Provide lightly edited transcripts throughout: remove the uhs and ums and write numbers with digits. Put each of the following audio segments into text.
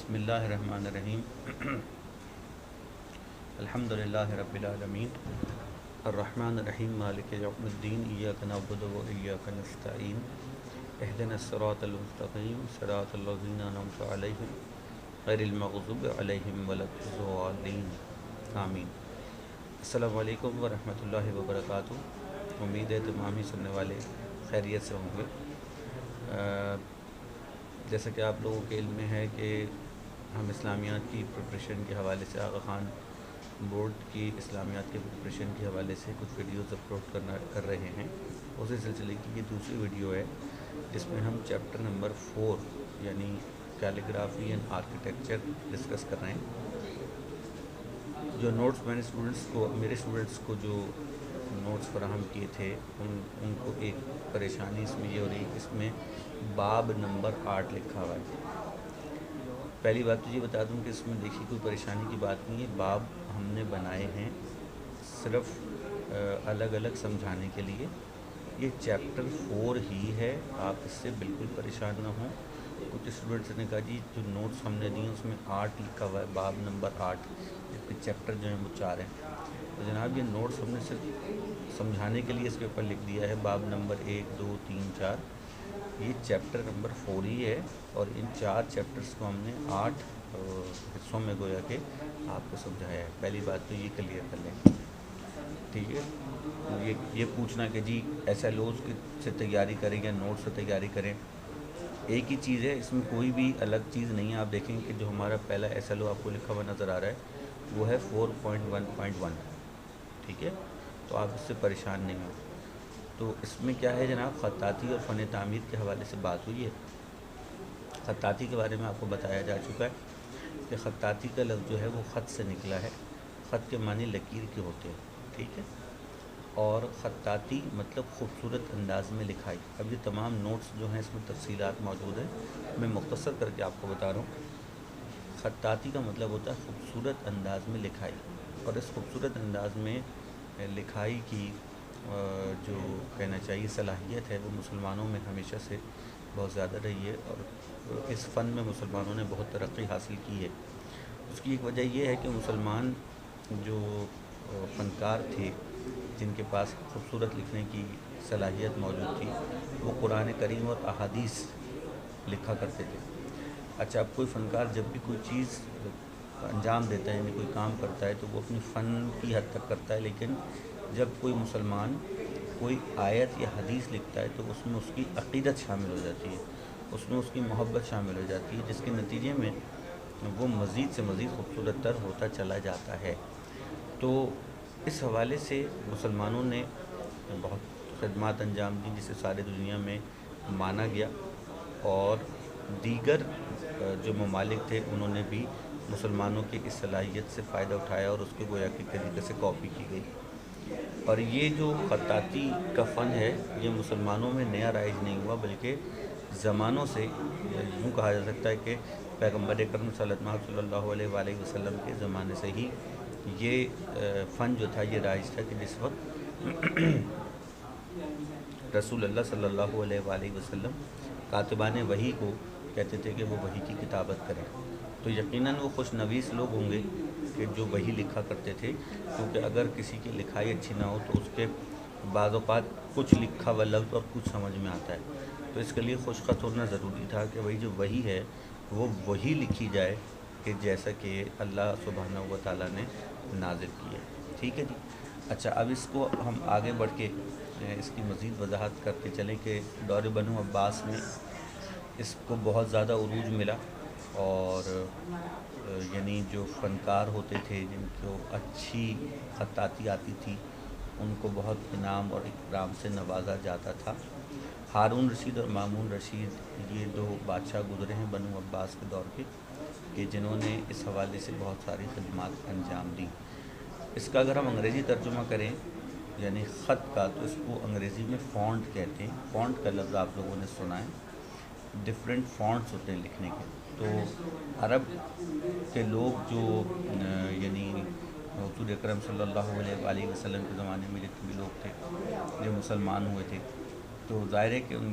بسم اللہ الرحمن الرحیم الحمدللہ رب العالمین الرحمن الرحیم مالک یوم الدین ایاک نعبد و ایاک نستعین اہدنا الصراط المستقیم صراط الذین انعمت علیہم غیر المغضوب علیہم ولا الضالین آمین۔ السلام علیکم ورحمۃ اللہ وبرکاتہ۔ امید ہے تمام ہی سننے والے خیریت سے ہوں گے۔ جیسا کہ آپ لوگوں کے علم میں ہے کہ ہم اسلامیات کی پریپریشن کے حوالے سے آغا خان بورڈ کی اسلامیات کے پریپریشن کے حوالے سے کچھ ویڈیوز اپلوڈ کر رہے ہیں۔ اسی سلسلے کی یہ دوسری ویڈیو ہے جس میں ہم چیپٹر نمبر 4 یعنی کیلیگرافی اینڈ آرکیٹیکچر ڈسکس کر رہے ہیں۔ جو نوٹس میں نے میرے اسٹوڈنٹس کو جو نوٹس فراہم کیے تھے ان کو ایک پریشانی اس میں یہ ہو رہی ہے، اس میں باب نمبر 8 لکھا ہوا ہے۔ پہلی بات تو یہ بتا دوں کہ اس میں دیکھیے کوئی پریشانی کی بات نہیں ہے، باب ہم نے بنائے ہیں صرف الگ الگ سمجھانے کے لیے۔ یہ چیپٹر 4 ہی ہے، آپ اس سے بالکل پریشان نہ ہوں۔ کچھ اسٹوڈنٹس نے کہا جی جو نوٹس ہم نے دیے اس میں 8 لکھا ہوا ہے، باب نمبر 8، جبکہ چیپٹر جو ہیں وہ 4 ہیں۔ تو جناب یہ نوٹس ہم نے صرف سمجھانے کے لیے اس کے اوپر لکھ دیا ہے، باب نمبر 1 2 3 4۔ یہ چیپٹر نمبر 4 ہی ہے اور ان 4 چیپٹرز کو ہم نے 8 حصوں میں گویا کہ آپ کو سمجھایا ہے۔ پہلی بات تو یہ کلیئر کر لیں، ٹھیک ہے۔ یہ پوچھنا کہ جی ایس ایل اوز سے تیاری کریں یا نوٹ سے تیاری کریں، ایک ہی چیز ہے، اس میں کوئی بھی الگ چیز نہیں ہے۔ آپ دیکھیں کہ جو ہمارا پہلا ایس ایل او آپ کو لکھا ہوا نظر آ رہا ہے وہ ہے 4.1.1، ٹھیک ہے، تو آپ اس سے پریشان نہیں ہوں۔ تو اس میں کیا ہے جناب، خطاطی اور فن تعمیر کے حوالے سے بات ہوئی ہے۔ خطاطی کے بارے میں آپ کو بتایا جا چکا ہے کہ خطاطی کا لفظ جو ہے وہ خط سے نکلا ہے، خط کے معنی لکیر کے ہوتے ہیں، ٹھیک ہے، اور خطاطی مطلب خوبصورت انداز میں لکھائی۔ اب یہ تمام نوٹس جو ہیں اس میں تفصیلات موجود ہیں، میں مختصر کر کے آپ کو بتا رہا ہوں۔ خطاطی کا مطلب ہوتا ہے خوبصورت انداز میں لکھائی، اور اس خوبصورت انداز میں لکھائی کی جو کہنا چاہیے صلاحیت ہے وہ مسلمانوں میں ہمیشہ سے بہت زیادہ رہی ہے، اور اس فن میں مسلمانوں نے بہت ترقی حاصل کی ہے۔ اس کی ایک وجہ یہ ہے کہ مسلمان جو فنکار تھے جن کے پاس خوبصورت لکھنے کی صلاحیت موجود تھی، وہ قرآن کریم اور احادیث لکھا کرتے تھے۔ اچھا، اب کوئی فنکار جب بھی کوئی چیز انجام دیتا ہے یعنی کوئی کام کرتا ہے تو وہ اپنی فن کی حد تک کرتا ہے، لیکن جب کوئی مسلمان کوئی آیت یا حدیث لکھتا ہے تو اس میں اس کی عقیدت شامل ہو جاتی ہے، اس میں اس کی محبت شامل ہو جاتی ہے، جس کے نتیجے میں وہ مزید سے مزید خوبصورت تر ہوتا چلا جاتا ہے۔ تو اس حوالے سے مسلمانوں نے بہت خدمات انجام دی جسے ساری دنیا میں مانا گیا، اور دیگر جو ممالک تھے انہوں نے بھی مسلمانوں کی اس صلاحیت سے فائدہ اٹھایا اور اس کے گویا کے طریقے سے کاپی کی گئی۔ اور یہ جو خطاطی کا فن ہے یہ مسلمانوں میں نیا رائج نہیں ہوا، بلکہ زمانوں سے یوں کہا جا سکتا ہے کہ پیغمبر اکرم صلی اللہ علیہ وآلہ وسلم کے زمانے سے ہی یہ فن جو تھا یہ رائج تھا، کہ جس وقت رسول اللہ صلی اللہ علیہ وآلہ وسلم کاتبان وحی کو کہتے تھے کہ وہ وحی کی کتابت کریں، تو یقیناً وہ خوش نویس لوگ ہوں گے کہ جو وحی لکھا کرتے تھے، کیونکہ اگر کسی کی لکھائی اچھی نہ ہو تو اس کے بعض اوقات کچھ لکھا ہوا لفظ اور کچھ سمجھ میں آتا ہے، تو اس کے لیے خوش خط ہونا ضروری تھا کہ وہی جو وحی ہے وہ وہی لکھی جائے کہ جیسا کہ اللہ سبحانہ و تعالیٰ نے نازل کی ہے، ٹھیک ہے جی۔ اچھا، اب اس کو ہم آگے بڑھ کے اس کی مزید وضاحت کرتے چلیں کہ دور بنو عباس میں اس کو بہت زیادہ عروج ملا، اور یعنی جو فنکار ہوتے تھے جن کو اچھی خطاطی آتی تھی ان کو بہت انعام اور اکرام سے نوازا جاتا تھا۔ ہارون رشید اور مامون رشید یہ دو بادشاہ گزرے ہیں بنو عباس کے دور کے، کہ جنہوں نے اس حوالے سے بہت ساری خدمات انجام دیں۔ اس کا اگر ہم انگریزی ترجمہ کریں یعنی خط کا، تو اس کو انگریزی میں فونٹ کہتے ہیں۔ فونٹ کا لفظ آپ لوگوں نے سنا ہے، ڈفرینٹ فونٹس ہوتے ہیں لکھنے کے۔ تو عرب کے لوگ جو یعنی حضور اکرم صلی اللہ علیہ وآلہ وسلم کے زمانے میں جتنے بھی لوگ تھے جو مسلمان ہوئے تھے، تو ظاہر ہے کہ ان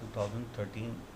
2013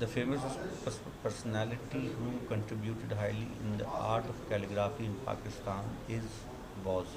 The famous personality who contributed highly in the art of calligraphy in Pakistan was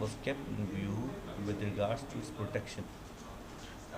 was kept in view with regards to its protection,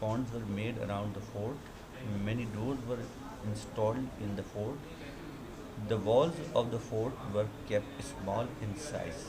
ponds were made around the fort, many doors were installed in the fort, the walls of the fort were kept small in size।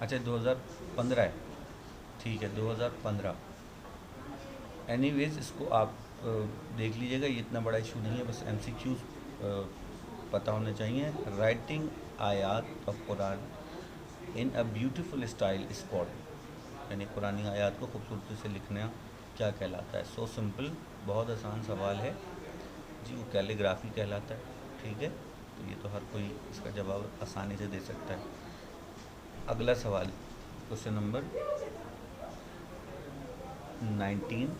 اچھا 2015 ہے، ٹھیک ہے 2015۔ Any ویز اس کو آپ دیکھ لیجیے گا، یہ اتنا بڑا ایشو نہیں ہے، بس ایم سی کیوز پتہ ہونے چاہیے۔ رائٹنگ آیات of Quran in a beautiful style is called, یعنی قرآن آیات کو خوبصورتی سے لکھنا کیا کہلاتا ہے؟ سو سمپل، بہت آسان سوال ہے جی، وہ کیلیگرافی کہلاتا ہے، ٹھیک ہے؟ تو یہ تو ہر کوئی اس کا جواب آسانی سے دے سکتا ہے۔ اگلا سوال، question number 19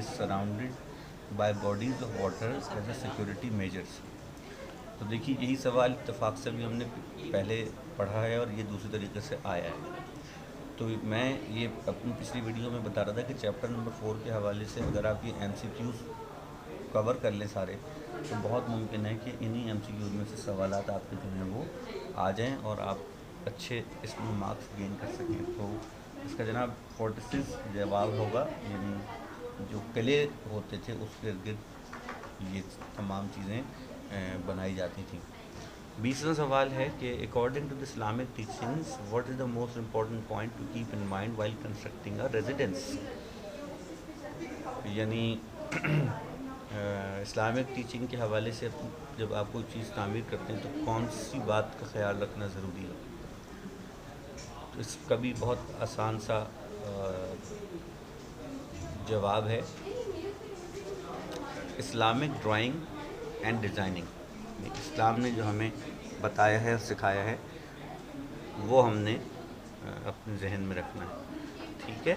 is surrounded by bodies of water as a security measures۔ تو دیکھیے یہی سوال اتفاق سے بھی ہم نے پہلے پڑھا ہے اور یہ دوسری طریقے سے آیا ہے۔ تو میں یہ اپنی پچھلی ویڈیو میں بتا رہا تھا کہ چیپٹر نمبر 4 کے حوالے سے اگر آپ یہ ایم سی کیوز کور کر لیں سارے، تو بہت ممکن ہے کہ انہی ایم سی کیوز میں سے سوالات آپ کے جو ہیں وہ آ جائیں اور آپ اچھے اس میں مارکس گین کر سکیں۔ تو اس کا جناب 46 جواب ہوگا، یعنی جو قلعے ہوتے تھے اس کے ارد گرد یہ تمام چیزیں بنائی جاتی تھیں۔ 20واں سوال ہے کہ according to the Islamic teachings what is the most important point to keep in mind while constructing a residence, یعنی اسلامک ٹیچنگ کے حوالے سے جب آپ کوئی چیز تعمیر کرتے ہیں تو کون سی بات کا خیال رکھنا ضروری ہے؟ تو اس کا بھی بہت آسان سا جواب ہے، اسلامک ڈرائنگ اینڈ ڈیزائننگ۔ اسلام نے جو ہمیں بتایا ہے اور سکھایا ہے وہ ہم نے اپنے ذہن میں رکھنا ہے، ٹھیک ہے؟